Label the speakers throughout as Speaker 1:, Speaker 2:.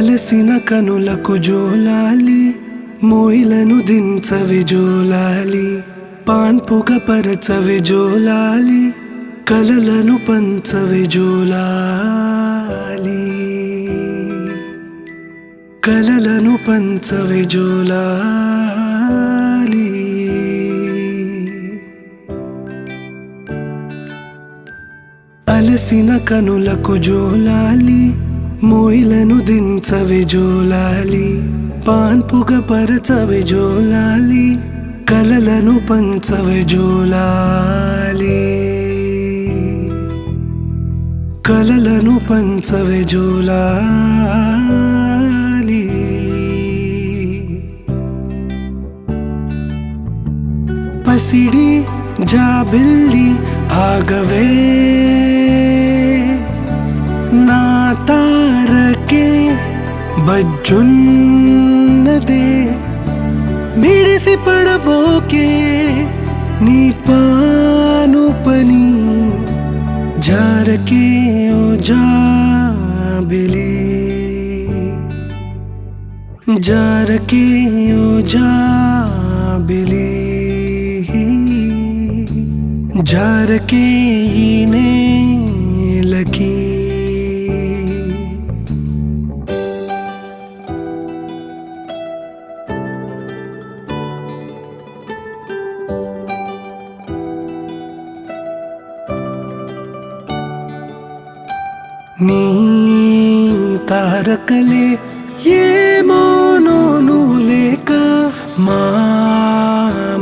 Speaker 1: అలసిన కనులకు జోలాలి, మోయిలను దించవి జోలాలి, పాన్పుగ పరచవి జోలాలి, కలలను పంచవి జోలాలి, కలలను పంచవి జోలాలి. అలసిన కనులకు జోలాలి, మోయిలను దించవి జోలాలి, పాన్పుగ పరచవి జోలాలి, కలలను పంచవి జోలాలి, కలలను పంచవి జోలాలి. పసిడి జాబిల్లి ఆగవే, నా తారకే బజ్జున్నదే, మిడిసి పడబోకే నీ పాను పని, జారకే ఓ జాబిలి, జారకే ఓ జాబిలి, జారకే ఈ నేలకి. నీ తారకలే ఏమో నువ్వు లేక, మా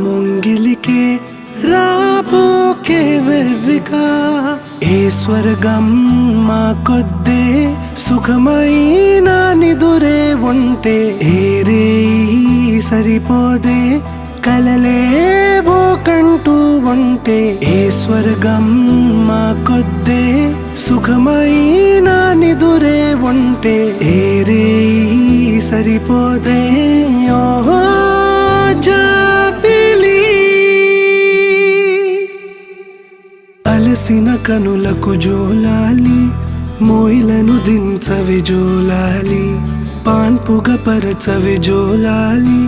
Speaker 1: ముంగిలికే రాపోకే వెర్రిగా, ఏ స్వర్గం మా కొద్దే సుఖమైన నిదురే ఉంటే, ఏరే సరిపోదే కలలేవో కంటూ ఉంటే, ఏ స్వర్గం మా కొద్దే సుఖమైన నిదురే ఉంటే, ఏరే సరిపోదే ఓహో జాబిలి. అలసిన కనులకు జోలాలి, మోయిలను దించవి జోలాలి, పాన్పుగ పరచవి జోలాలి,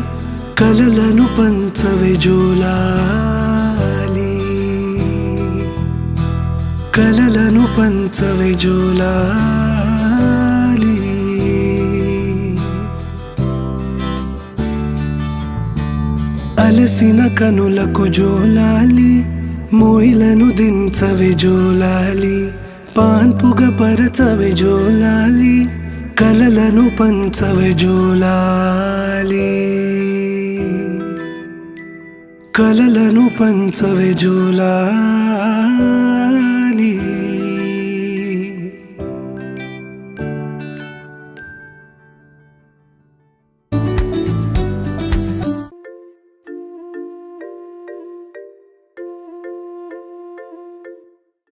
Speaker 1: కలలను పంచవి జోలాలి, కలలను పంచవి జోలాలి. అలసిన కనులకు జోలాలి, మోయిలను దించవి జోలాలి, పాన్పుగ పరచవి జోలాలి, కలలను పంచవి జోలాలి, కలలను పంచవి జోలాలి.